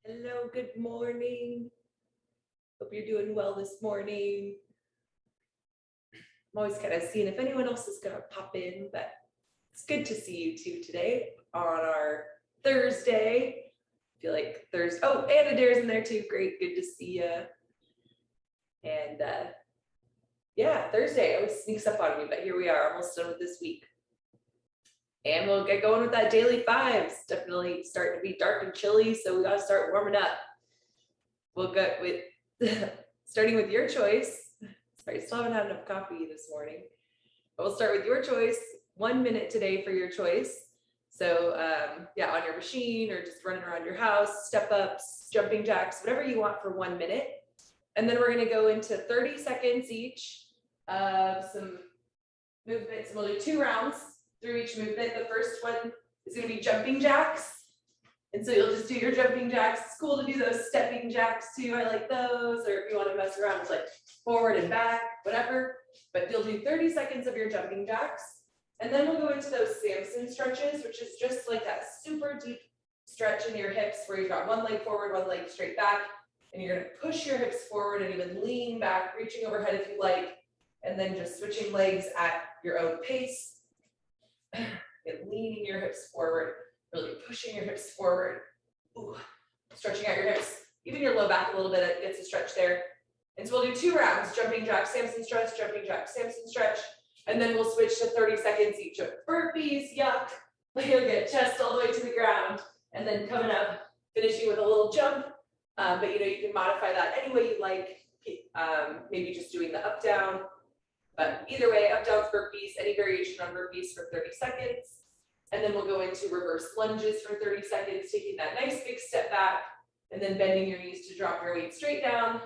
Hello, good morning. Hope you're doing well this morning. I'm always kind of seeing if anyone else is gonna pop in, but it's good to see you two today on our Thursday. I feel like Thursday. Oh, and Adair's in there too. Great, good to see you. And yeah, Thursday always sneaks up on me, but here we are, almost done with this week. And we'll get going with that daily fives. Definitely starting to be dark and chilly, so we gotta start warming up. We'll go with starting with your choice. Sorry, still haven't had enough coffee this morning. But we'll start with your choice. 1 minute today for your choice. So yeah, on your machine or just running around your house, step ups, jumping jacks, whatever you want for 1 minute. And then we're gonna go into 30 seconds each of some movements. We'll do 2 rounds through each movement. The first one is gonna be jumping jacks. And so you'll just do your jumping jacks. It's cool to do those stepping jacks too. I like those. Or if you want to mess around with like forward and back, whatever. But you'll do 30 seconds of your jumping jacks. And then we'll go into those Samson stretches, which is just like that super deep stretch in your hips where you've got one leg forward, one leg straight back. And you're going to push your hips forward and even lean back, reaching overhead if you like. And then just switching legs at your own pace. And leaning your hips forward. Really pushing your hips forward. Ooh, stretching out your hips. Even your low back a little bit, it gets a stretch there. And so we'll do 2 rounds, jumping jack, Samson stretch, jumping jack, Samson stretch. And then we'll switch to 30 seconds each of burpees, yuck. You'll get chest all the way to the ground. And then coming up, finishing with a little jump. But you know, you can modify that any way you like. Maybe just doing the up, down. But either way, up, down burpees, any variation on burpees for 30 seconds. And then we'll go into reverse lunges for 30 seconds, taking that nice big step back and then bending your knees to drop your weight straight down,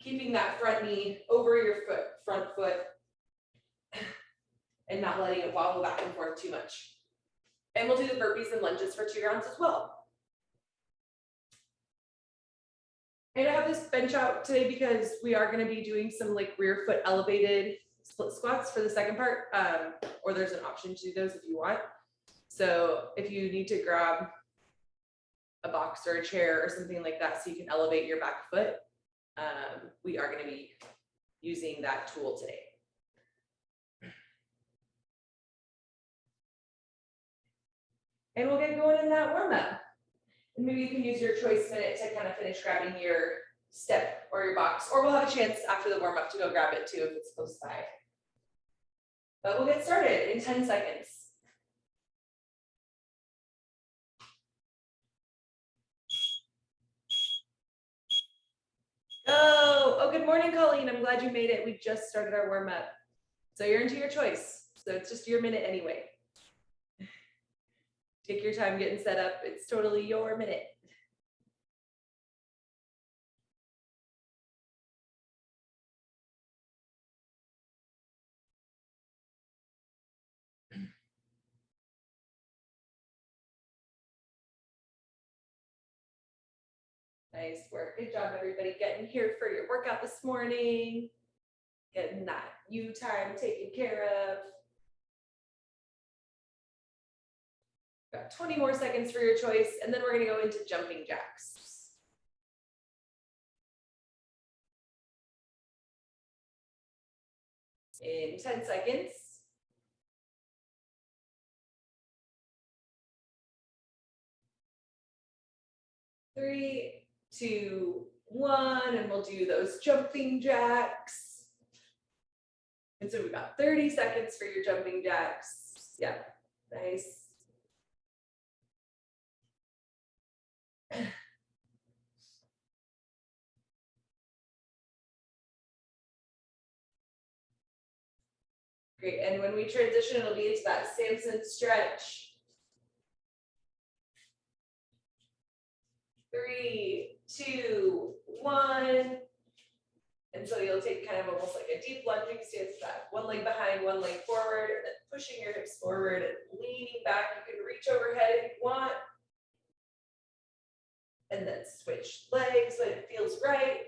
keeping that front knee over your front foot, and not letting it wobble back and forth too much. And we'll do the burpees and lunges for 2 rounds as well. And I have this bench out today because we are going to be doing some like rear foot elevated split squats for the second part, or there's an option to do those if you want. So if you need to grab a box or a chair or something like that so you can elevate your back foot, we are going to be using that tool today. And we'll get going in that warm up. And maybe you can use your choice minute to kind of finish grabbing your step or your box, or we'll have a chance after the warm up to go grab it too if it's close by. But we'll get started in 10 seconds. Oh, good morning, Colleen. I'm glad you made it. We just started our warm up. So you're into your choice. So it's just your minute anyway. Take your time getting set up. It's totally your minute. Nice work. Good job, everybody, getting here for your workout this morning. Getting that you time taken care of. Got 20 more seconds for your choice, and then we're going to go into jumping jacks. In 10 seconds. 3, 2, 1, and we'll do those jumping jacks. And so we've got 30 seconds for your jumping jacks. Yeah, nice. Great, and when we transition, it'll be into that Samson stretch. 3, 2, 1. And so you'll take kind of almost like a deep lunging stance, that one leg behind, one leg forward, and then pushing your hips forward and leaning back. You can reach overhead if you want. And then switch legs when it feels right.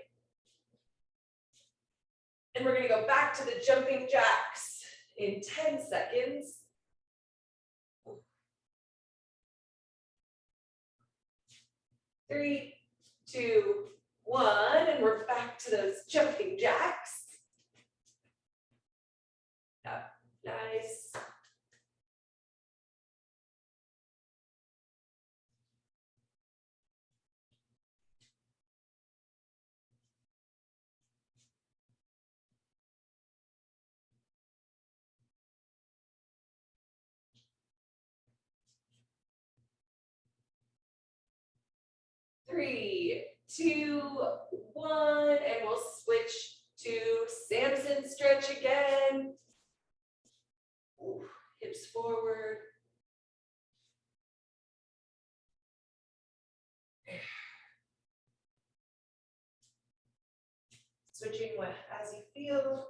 And we're going to go back to the jumping jacks in 10 seconds. 3, 2, 1, and we're back to those jumping jacks. Yep, nice. Three, 2, 1, and we'll switch to Samson stretch again. Ooh, hips forward. Switching with as you feel.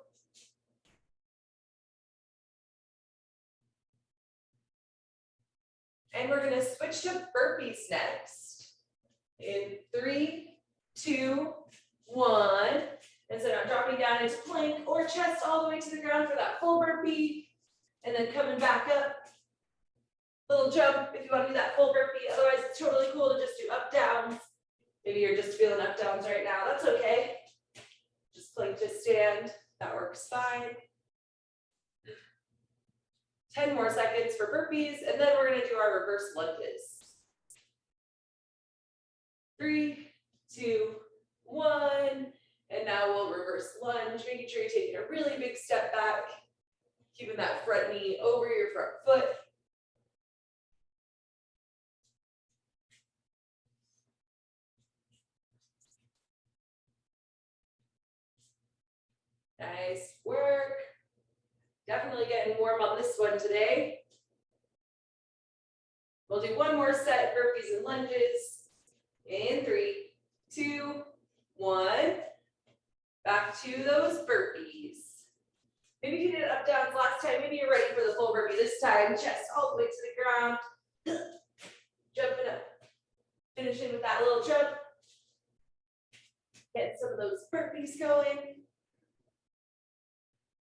And we're gonna switch to burpees next. In 3, 2, 1. And so now dropping down into plank or chest all the way to the ground for that full burpee. And then coming back up. Little jump if you want to do that full burpee. Otherwise, it's totally cool to just do up downs. Maybe you're just feeling up downs right now. That's okay. Just plank to stand. That works fine. 10 more seconds for burpees, and then we're going to do our reverse lunges. 3, 2, 1, and now we'll reverse lunge, making sure you're taking a really big step back, keeping that front knee over your front foot. Nice work. Definitely getting warm on this one today. We'll do one more set, burpees and lunges. In 3, 2, 1. Back to those burpees. Maybe you did up downs last time. Maybe you're ready for the full burpee this time. Chest all the way to the ground. Jumping up. Finishing with that little jump. Get some of those burpees going.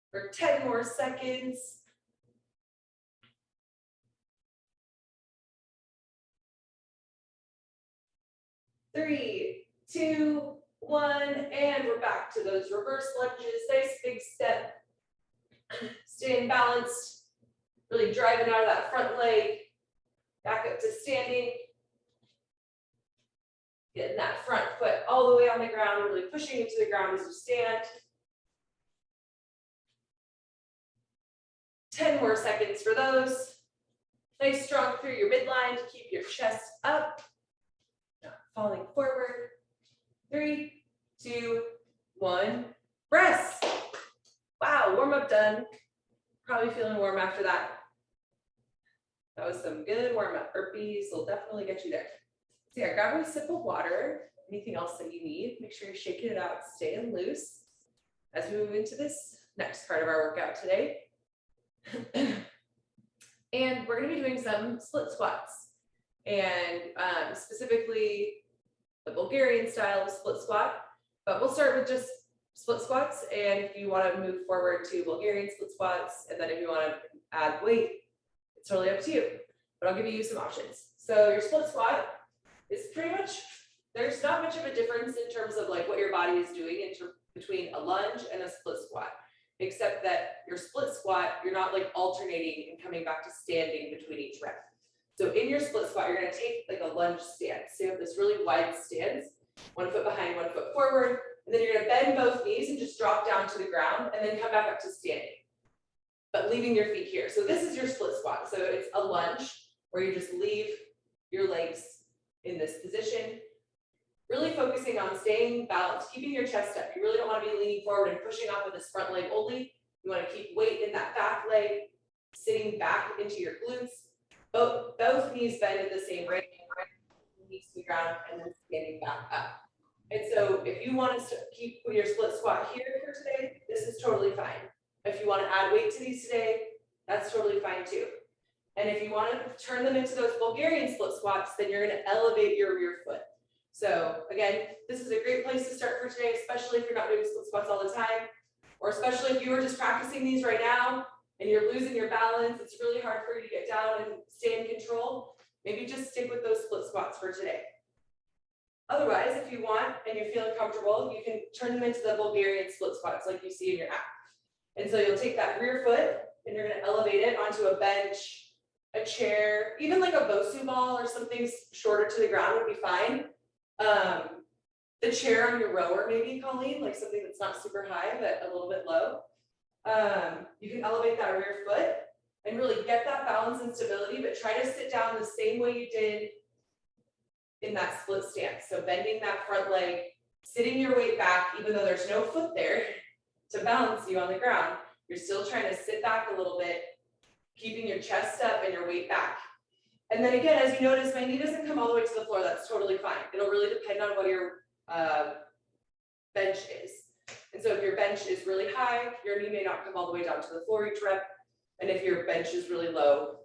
For 10 more seconds. Three, 2, 1, and we're back to those reverse lunges. Nice big step. Staying balanced, really driving out of that front leg. Back up to standing. Getting that front foot all the way on the ground, really pushing into the ground as you stand. 10 more seconds for those. Nice strong through your midline to keep your chest up, not falling forward. 3, 2, 1, press. Wow, warm up done. Probably feeling warm after that. That was some good warm up. Burpees will definitely get you there. So yeah, grab a sip of water. Anything else that you need, make sure you're shaking it out, staying loose as we move into this next part of our workout today. And we're going to be doing some split squats, and specifically the Bulgarian style of split squat, but we'll start with just split squats, and if you want to move forward to Bulgarian split squats, and then if you want to add weight, it's totally up to you, but I'll give you some options. So your split squat is pretty much, there's not much of a difference in terms of like what your body is doing between a lunge and a split squat, except that your split squat, you're not like alternating and coming back to standing between each rep. So in your split squat, you're going to take like a lunge stance. So you have this really wide stance, 1 foot behind, 1 foot forward, and then you're going to bend both knees and just drop down to the ground and then come back up to standing, but leaving your feet here. So this is your split squat. So it's a lunge where you just leave your legs in this position, really focusing on staying balanced, keeping your chest up. You really don't want to be leaning forward and pushing off with this front leg only. You want to keep weight in that back leg, sitting back into your glutes. Both knees bend at the same rate, knees to the ground, and then standing back up. And so if you want to keep your split squat here for today, this is totally fine. If you want to add weight to these today, that's totally fine too. And if you want to turn them into those Bulgarian split squats, then you're going to elevate your rear foot. So again, this is a great place to start for today, especially if you're not doing split squats all the time, or especially if you were just practicing these right now and you're losing your balance, it's really hard for you to get down and stay in control. Maybe just stick with those split squats for today. Otherwise, if you want and you're feeling comfortable, you can turn them into the Bulgarian split squats like you see in your app. And so you'll take that rear foot and you're going to elevate it onto a bench, a chair, even like a Bosu ball or something shorter to the ground would be fine. The chair on your rower, maybe, Colleen, like something that's not super high, but a little bit low. You can elevate that rear foot and really get that balance and stability, but try to sit down the same way you did in that split stance. So bending that front leg, sitting your weight back, even though there's no foot there to balance you on the ground, you're still trying to sit back a little bit, keeping your chest up and your weight back. And then again, as you notice, my knee doesn't come all the way to the floor. That's totally fine. It'll really depend on what your bench is. And so if your bench is really high, your knee may not come all the way down to the floor each rep. And if your bench is really low,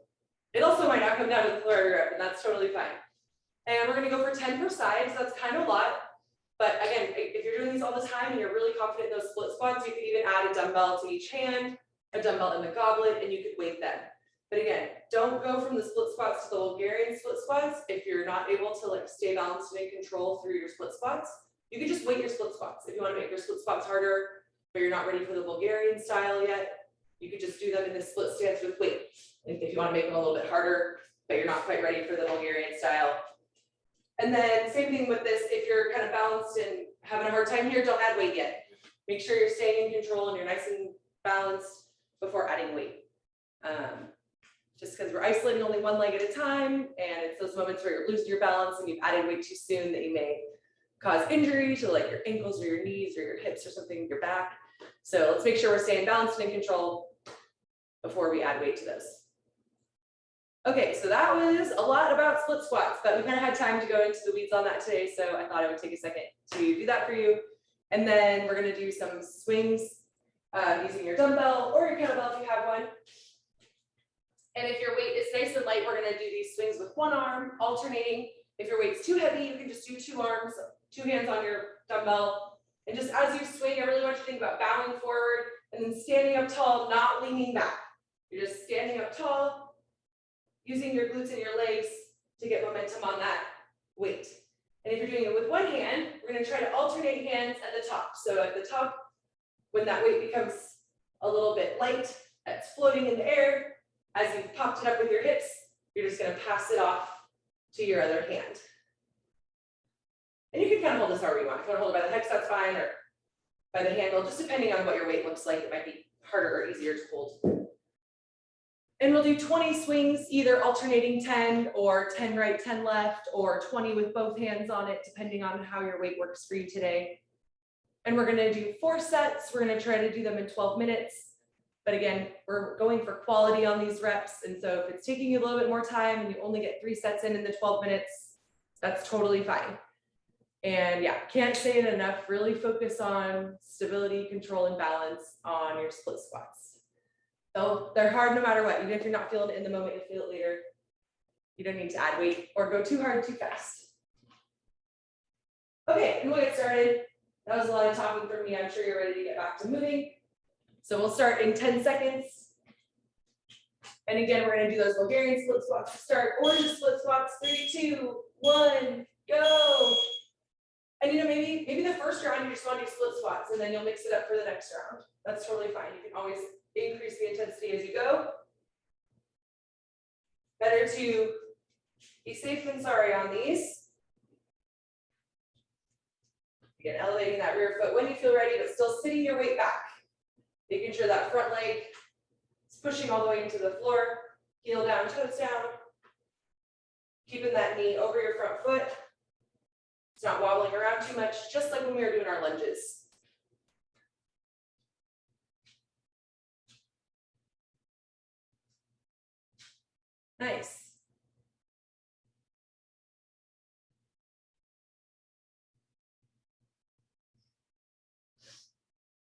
it also might not come down to the floor every rep, and that's totally fine. And we're gonna go for 10 per side, so that's kind of a lot. But again, if you're doing these all the time and you're really confident in those split squats, you could even add a dumbbell to each hand, a dumbbell in the goblet, and you could weight them. But again, don't go from the split squats to the Bulgarian split squats if you're not able to like stay balanced and in control through your split squats. You can just weight your split squats. If you want to make your split squats harder, but you're not ready for the Bulgarian style yet, you could just do them in this split stance with weight. If you want to make them a little bit harder, but you're not quite ready for the Bulgarian style. And then same thing with this, if you're kind of balanced and having a hard time here, don't add weight yet. Make sure you're staying in control and you're nice and balanced before adding weight. Just because we're isolating only one leg at a time, and it's those moments where you're losing your balance and you've added weight too soon that you may cause injury to like your ankles or your knees or your hips or something, your back. So let's make sure we're staying balanced and in control before we add weight to those. Okay, so that was a lot about split squats, but we kind of had time to go into the weeds on that today, so I thought I would take a second to do that for you. And then we're going to do some swings using your dumbbell or your kettlebell if you have one. And if your weight is nice and light, we're going to do these swings with one arm, alternating. If your weight's too heavy, you can just do two arms, two hands on your dumbbell. And just as you swing, I really want you to think about bowing forward and then standing up tall, not leaning back. You're just standing up tall, using your glutes and your legs to get momentum on that weight. And if you're doing it with one hand, we're going to try to alternate hands at the top. So at the top, when that weight becomes a little bit light, that's floating in the air, as you've popped it up with your hips, you're just going to pass it off to your other hand. And you can kind of hold this however you want. If you want to hold it by the hips, that's fine, or by the handle, just depending on what your weight looks like. It might be harder or easier to hold. And we'll do 20 swings, either alternating 10 or 10 right, 10 left, or 20 with both hands on it, depending on how your weight works for you today. And we're going to do 4 sets. We're going to try to do them in 12 minutes. But again, we're going for quality on these reps. And so if it's taking you a little bit more time and you only get 3 sets in the 12 minutes, that's totally fine. And yeah, can't say it enough, really focus on stability, control, and balance on your split squats. So they're hard no matter what. Even if you're not feeling it in the moment, you'll feel it later. You don't need to add weight or go too hard too fast. Okay, and we'll get started. That was a lot of talking from me. I'm sure you're ready to get back to moving. So we'll start in 10 seconds. And again, we're going to do those Bulgarian split squats to start, or just split squats. 3, 2, 1, go. And you know, maybe the first round you just want to do split squats, and then you'll mix it up for the next round. That's totally fine. You can always increase the intensity as you go. Better to be safe than sorry on these. Again, elevating that rear foot when you feel ready, but still sitting your weight back. Making sure that front leg is pushing all the way into the floor, heel down, toes down. Keeping that knee over your front foot. It's not wobbling around too much, just like when we were doing our lunges. Nice.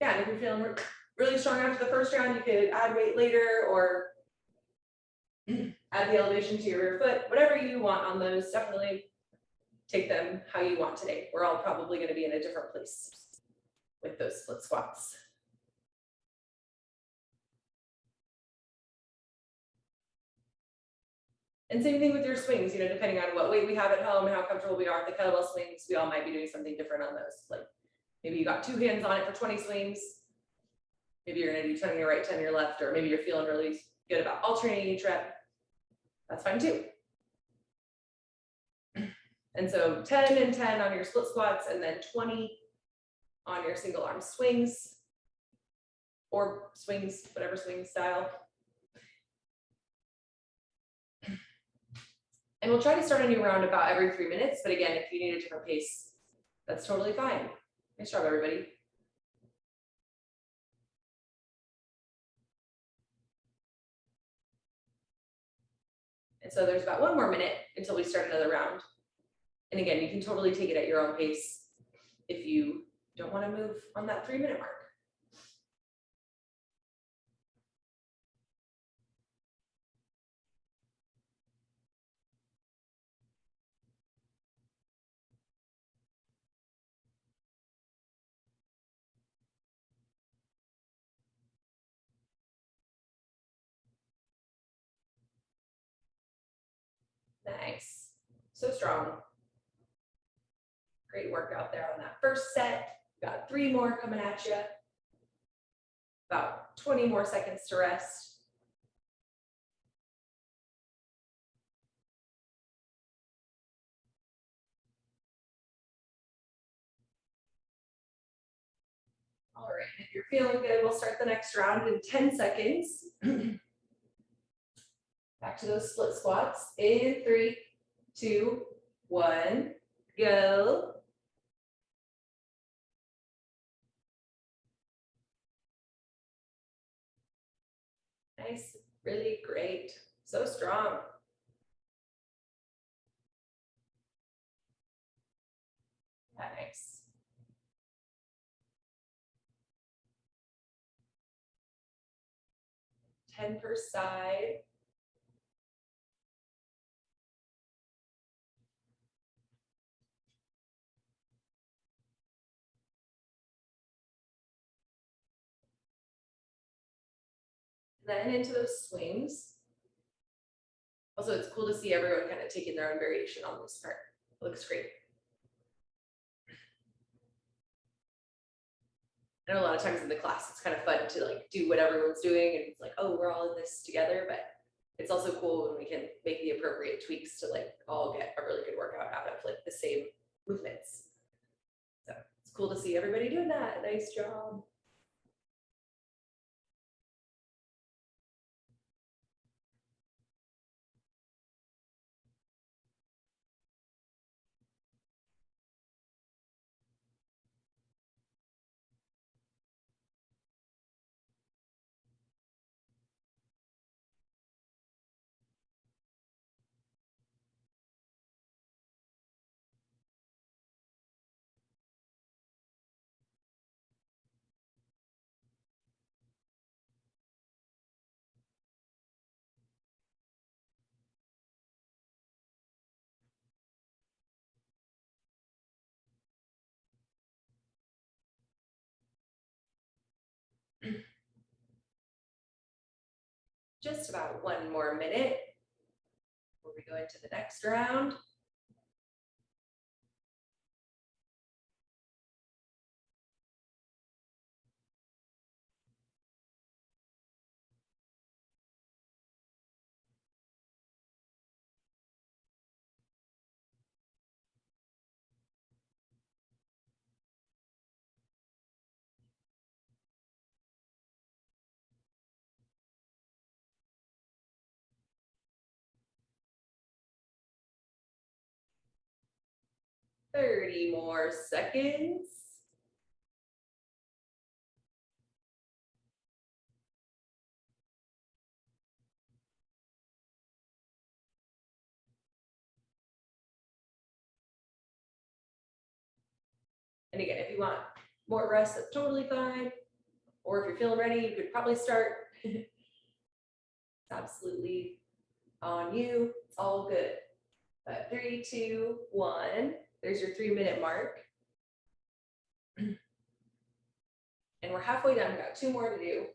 Yeah, and if you're feeling really strong after the first round, you could add weight later or add the elevation to your rear foot, whatever you want on those. Definitely take them how you want today. We're all probably going to be in a different place with those split squats. And same thing with your swings, you know, depending on what weight we have at home and how comfortable we are with the kettlebell swings, we all might be doing something different on those. Like maybe you got 2 hands on it for 20 swings. Maybe you're gonna do 10 on your right, 10 on your left, or maybe you're feeling really good about alternating each rep. That's fine too. And so 10 and 10 on your split squats, and then 20 on your single arm swings or swings, whatever swing style. And we'll try to start a new round about every 3 minutes. But again, if you need a different pace, that's totally fine. Nice job, everybody. And so there's about 1 more minute until we start another round. And again, you can totally take it at your own pace if you don't want to move on that 3 minute mark. Nice. So strong. Great work out there on that first set. Got 3 more coming at you. About 20 more seconds to rest. All right, if you're feeling good, we'll start the next round in 10 seconds. Back to those split squats in 3, 2, 1, go. Nice, really great. So strong. Nice. Ten per side. Then into those swings. Also, it's cool to see everyone kind of taking their own variation on this part. It looks great. I know a lot of times in the class, it's kind of fun to like do what everyone's doing and it's like, oh, we're all in this together, but it's also cool when we can make the appropriate tweaks to like all get a really good workout out of like the same movements. So it's cool to see everybody doing that. Nice job. Just about 1 more minute before we go into the next round. Thirty more seconds. And again, if you want more rest, that's totally fine. Or if you're feeling ready, you could probably start. It's absolutely on you. It's all good. But 3, 2, 1. There's your 3 minute mark. And we're halfway done. We've got 2 more to do.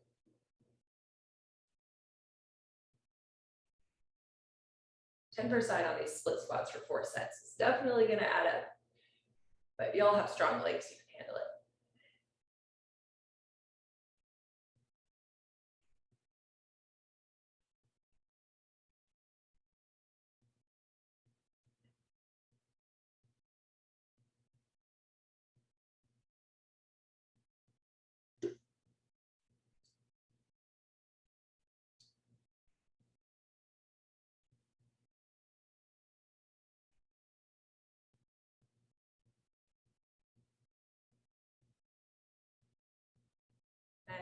10 per side on these split squats for 4 sets is definitely going to add up. But if y'all have strong legs, you can handle it.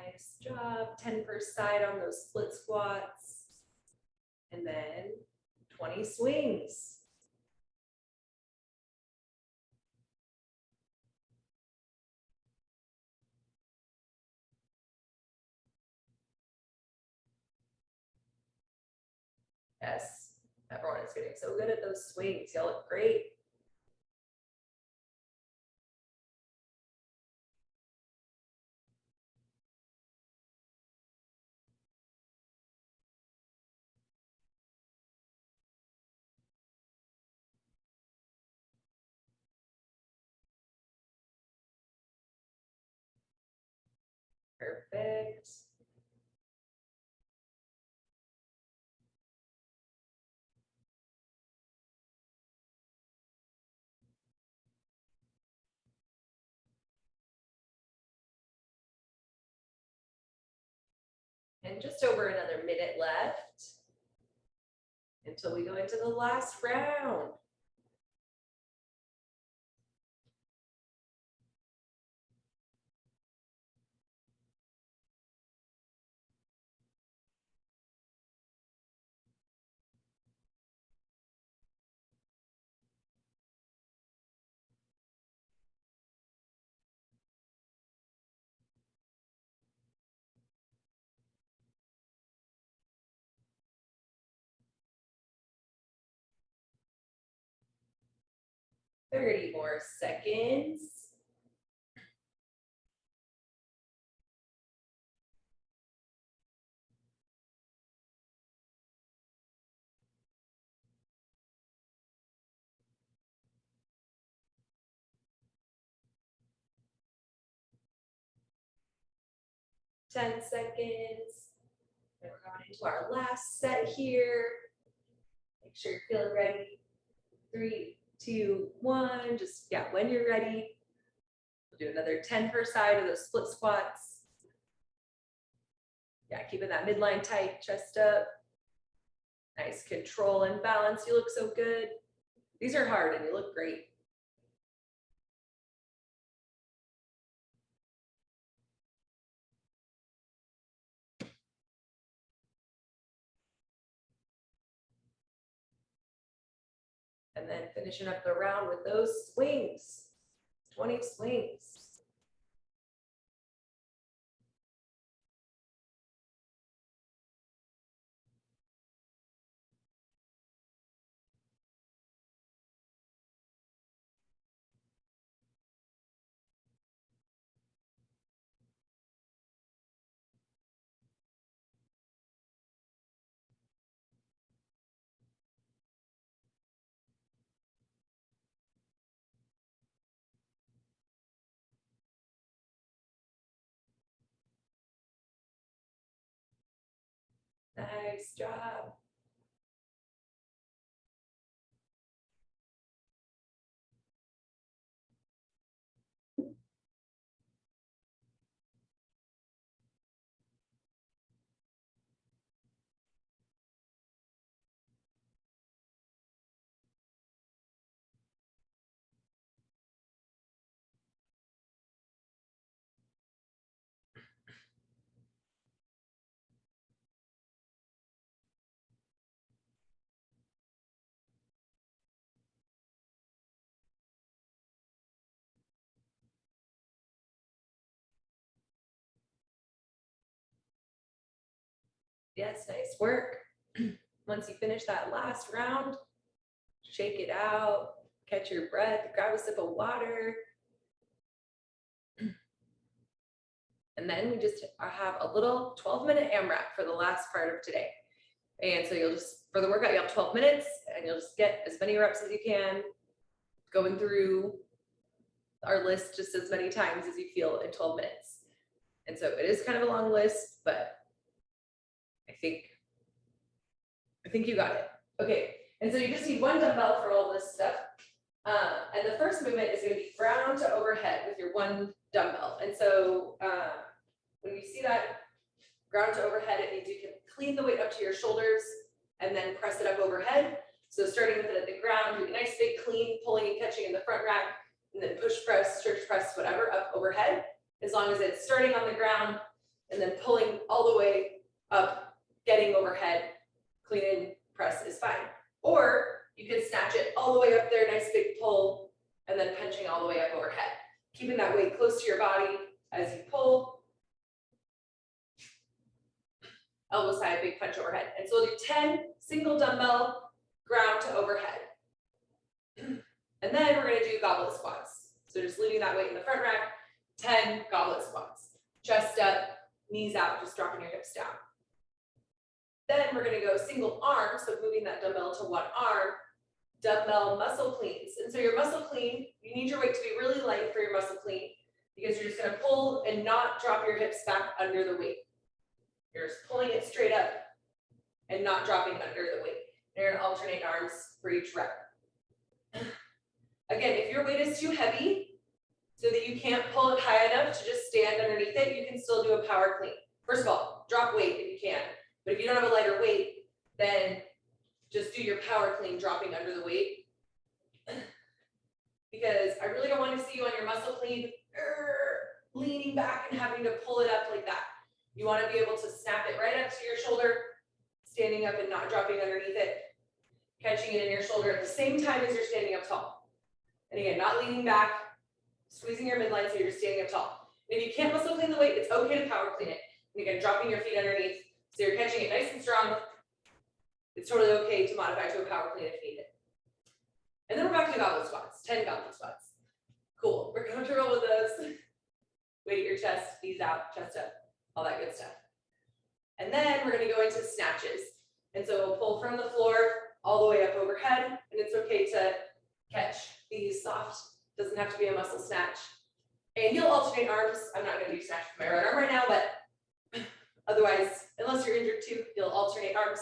Nice job. 10 per side on those split squats. And then 20 swings. Yes, everyone is getting so good at those swings. Y'all look great. Perfect. And just over another minute left until we go into the last round. Thirty more seconds. Ten seconds. And we're going into our last set here. Make sure you're feeling ready. 3, 2, 1. Just, yeah, when you're ready. We'll do another 10 per side of those split squats. Yeah, keeping that midline tight, chest up. Nice control and balance. You look so good. These are hard and you look great. And then finishing up the round with those swings, 20 swings. Nice job. Yes, nice work. Once you finish that last round, shake it out, catch your breath, grab a sip of water. And then we just have a little 12-minute AMRAP for the last part of today. And so you'll just for the workout, you have 12 minutes and you'll just get as many reps as you can, going through our list just as many times as you feel in 12 minutes. And so it is kind of a long list, but I think you got it. Okay, and so you just need one dumbbell for all this stuff. And the first movement is going to be ground to overhead with your one dumbbell. And so when you see that ground to overhead, it means you can clean the weight up to your shoulders and then press it up overhead. So starting with it at the ground, do a nice big clean, pulling and catching in the front rack, and then push press, church press, whatever, up overhead, as long as it's starting on the ground and then pulling all the way up, getting overhead, clean and press is fine. Or you can snatch it all the way up there, nice big pull, and then punching all the way up overhead. Keeping that weight close to your body as you pull. Elbow side, big punch overhead. And so we'll do 10 single dumbbell ground to overhead. And then we're going to do goblet squats. So just leaving that weight in the front rack, 10 goblet squats. Chest up, knees out, just dropping your hips down. Then we're going to go single arm, so moving that dumbbell to one arm, dumbbell muscle cleans. And so your muscle clean, you need your weight to be really light for your muscle clean because you're just going to pull and not drop your hips back under the weight. You're just pulling it straight up and not dropping under the weight. And you're going to alternate arms for each rep. Again, if your weight is too heavy so that you can't pull it high enough to just stand underneath it, you can still do a power clean. First of all, drop weight if you can. But if you don't have a lighter weight, then just do your power clean dropping under the weight. Because I really don't want to see you on your muscle clean leaning back and having to pull it up like that. You want to be able to snap it right up to your shoulder, standing up and not dropping underneath it, catching it in your shoulder at the same time as you're standing up tall. And again, not leaning back, squeezing your midline so you're just standing up tall. And if you can't muscle clean the weight, it's okay to power clean it. And again, dropping your feet underneath so you're catching it nice and strong. It's totally okay to modify to a power clean if needed. And then we're back to goblet squats, 10 goblet squats. Cool, we're comfortable with those. Weight at your chest, knees out, chest up, all that good stuff. And then we're going to go into snatches. And so we'll pull from the floor all the way up overhead, and it's okay to catch these soft, doesn't have to be a muscle snatch. And you'll alternate arms. I'm not going to do snatch with my right arm right now, but otherwise, unless you're injured too, you'll alternate arms,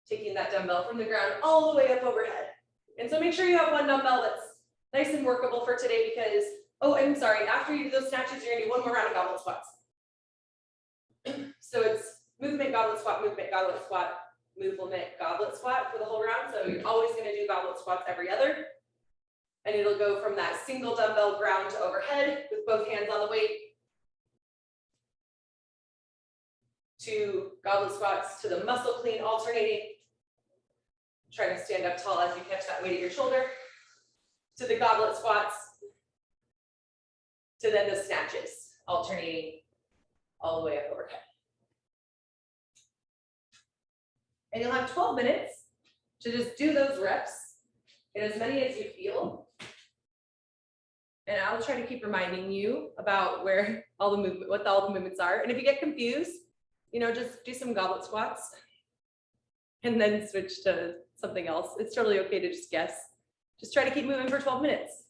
taking that dumbbell from the ground all the way up overhead. And so make sure you have one dumbbell that's nice and workable for today because, oh, I'm sorry, after you do those snatches, you're going to do one more round of goblet squats. So it's movement, goblet squat, movement, goblet squat, movement, goblet squat for the whole round. So you're always going to do goblet squats every other. And it'll go from that single dumbbell ground to overhead with both hands on the weight to goblet squats to the muscle clean alternating. Trying to stand up tall as you catch that weight at your shoulder, to the goblet squats, to then the snatches, alternating all the way up overhead. And you'll have 12 minutes to just do those reps in as many as you feel. And I'll try to keep reminding you about where all the movement, what all the movements are. And if you get confused, you know, just do some goblet squats and then switch to something else. It's totally okay to just guess. Just try to keep moving for 12 minutes.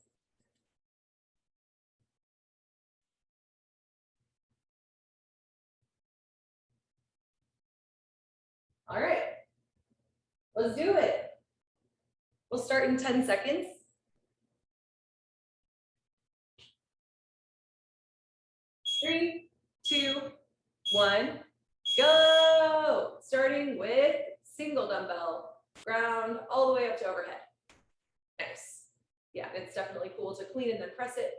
All right, let's do it. We'll start in 10 seconds. Three, two, one, go. Starting with single dumbbell, ground all the way up to overhead. Nice. Yeah, it's definitely cool to clean and then press it.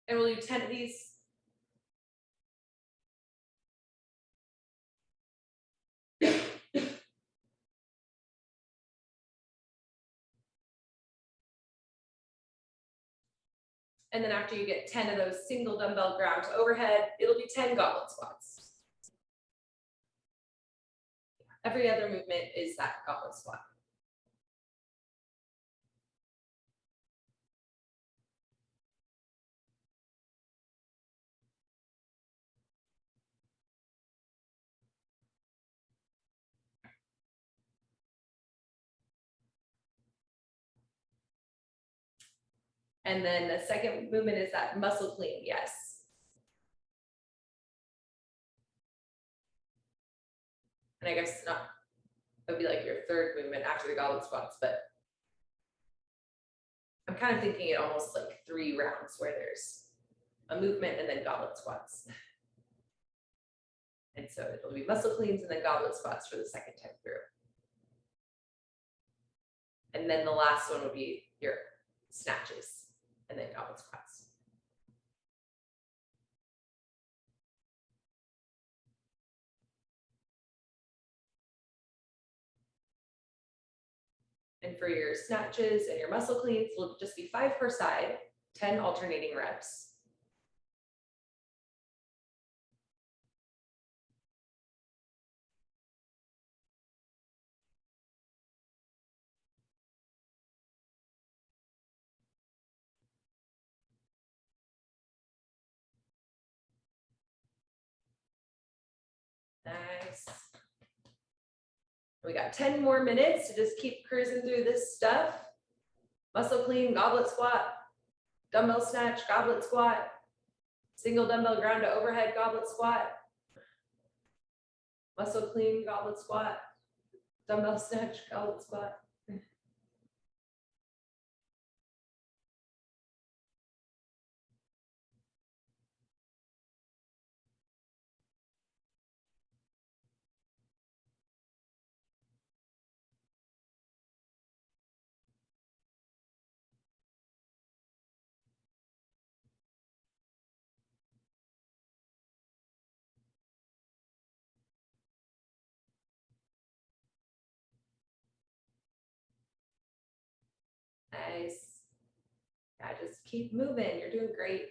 And we'll do 10 of these. And then after you get 10 of those single dumbbell ground to overhead, it'll be 10 goblet squats. Every other movement is that goblet squat. And then the second movement is that muscle clean, yes. And I guess not, it would be like your third movement after the goblet squats, but I'm kind of thinking it almost like 3 rounds where there's a movement and then goblet squats. And so it'll be muscle cleans and then goblet squats for the second time through. And then the last one would be your snatches and then goblet squats. And for your snatches and your muscle cleans, will just be 5 per side, 10 alternating reps. Nice. We got 10 more minutes to just keep cruising through this stuff. Muscle clean, goblet squat, dumbbell snatch, goblet squat, single dumbbell ground to overhead goblet squat, muscle clean, goblet squat, dumbbell snatch, goblet squat. Nice. Yeah, just keep moving. You're doing great.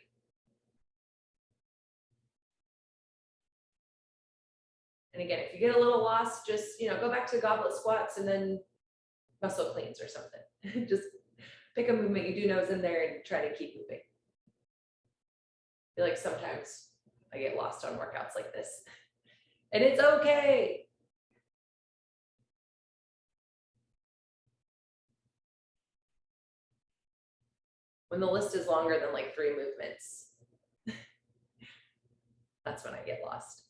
And again, if you get a little lost, just, go back to goblet squats and then muscle cleans or something. Just pick a movement you do know is in there and try to keep moving. I feel like sometimes I get lost on workouts like this, and it's okay. When the list is longer than like 3 movements, that's when I get lost.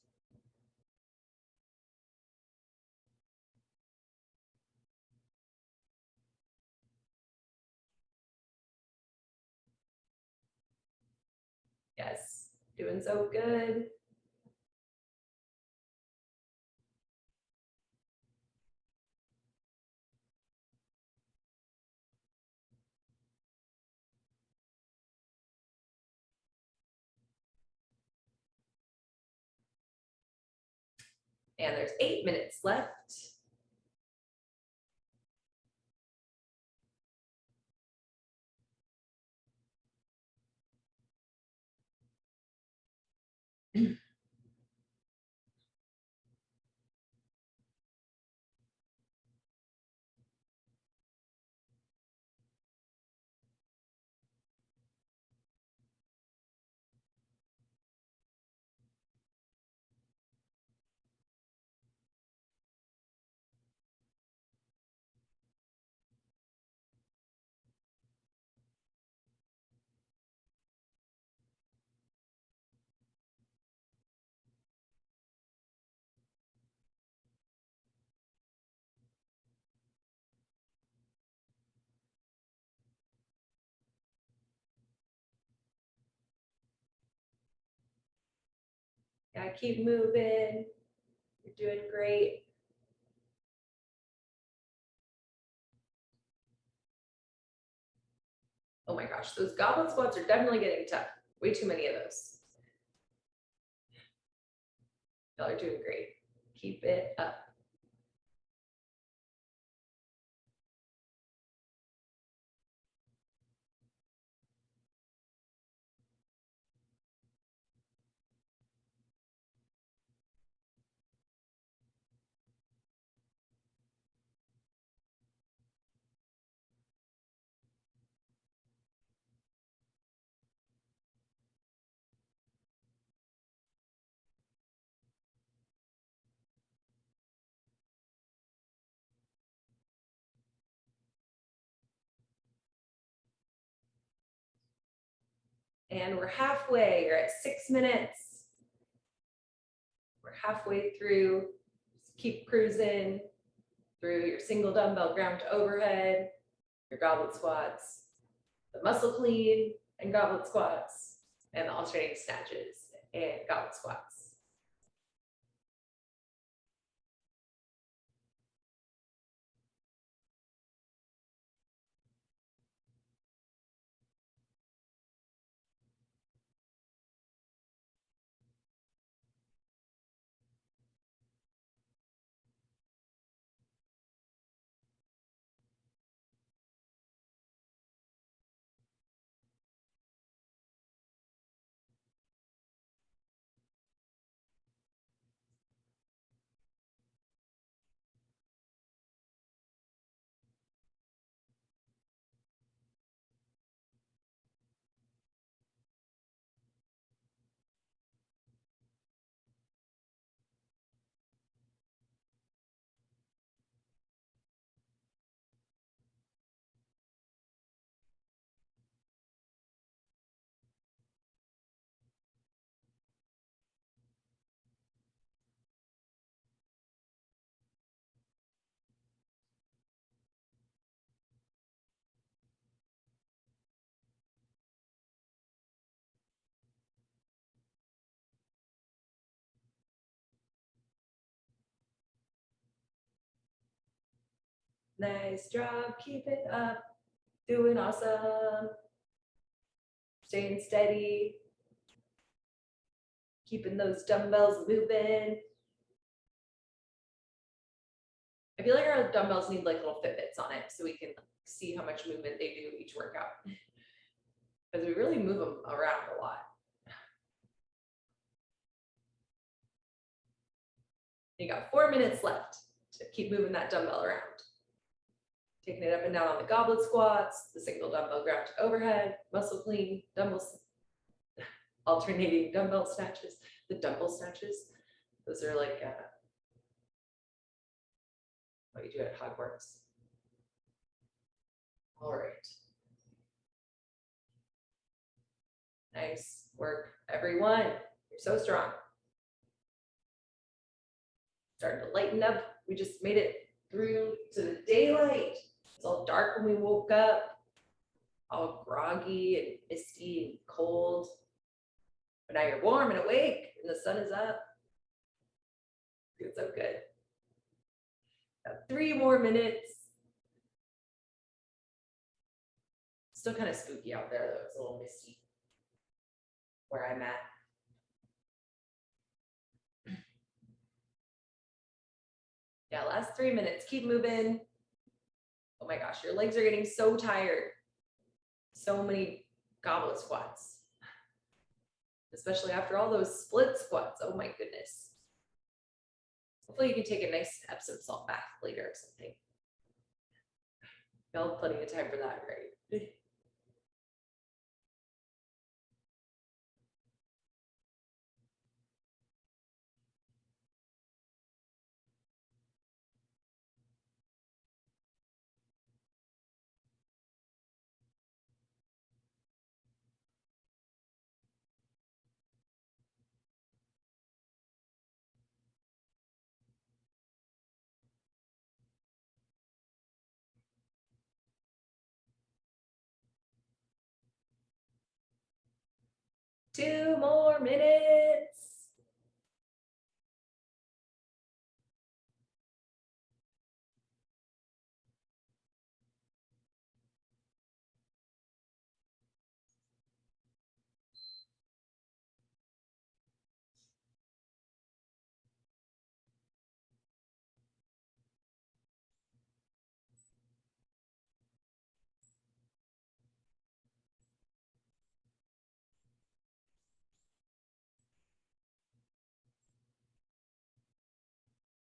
Yes, doing so good. And there's 8 minutes left. Yeah, keep moving. You're doing great. Oh my gosh, those goblet squats are definitely getting tough. Way too many of those. Y'all are doing great. Keep it up. And we're halfway, you're at 6 minutes. We're halfway through. Just keep cruising through your single dumbbell ground to overhead, your goblet squats, the muscle clean and goblet squats, and the alternating snatches and goblet squats. Nice job, keep it up, doing awesome. Staying steady, keeping those dumbbells moving. I feel like our dumbbells need like little Fitbits on it so we can see how much movement they do each workout. Because we really move them around a lot. You got 4 minutes left to keep moving that dumbbell around. Taking it up and down on the goblet squats, the single dumbbell ground to overhead, muscle clean, dumbbells, alternating dumbbell snatches, the dumbbell snatches. Those are like what you do at Hogwarts. All right. Nice work, everyone. You're so strong. Starting to lighten up. We just made it through to the daylight. It's all dark when we woke up, all groggy and misty and cold. But now you're warm and awake and the sun is up. Feels so good. Got 3 more minutes. Still kind of spooky out there though. It's a little misty where I'm at. Yeah, last 3 minutes. Keep moving. Oh my gosh, your legs are getting so tired. So many goblet squats, especially after all those split squats. Oh my goodness. Hopefully you can take a nice Epsom salt bath later or something. You'll have plenty of time for that, right? 2 more minutes.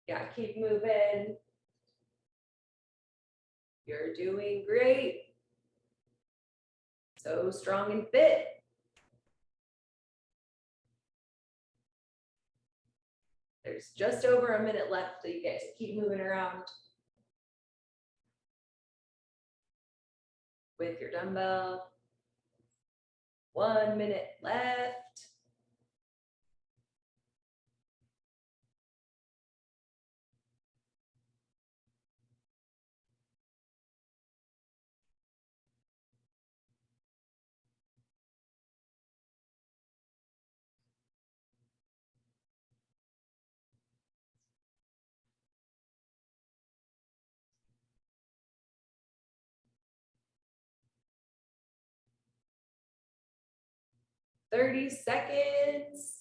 Yeah, keep moving. You're doing great. So strong and fit. There's just over a minute left, so you guys keep moving around with your dumbbell. 1 minute left. $30 seconds.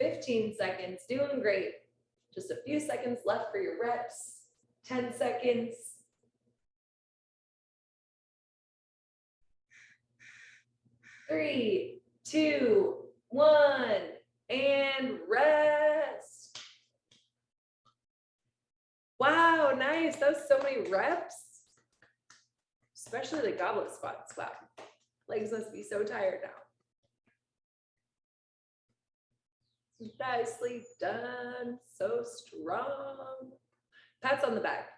$15 seconds, doing great. Just a few seconds left for your reps. 10 seconds. Three, two, one, and rest. Wow, nice. That was so many reps. Especially the goblet squats. Wow. Legs must be so tired now. Nicely done. So strong. Pats on the back.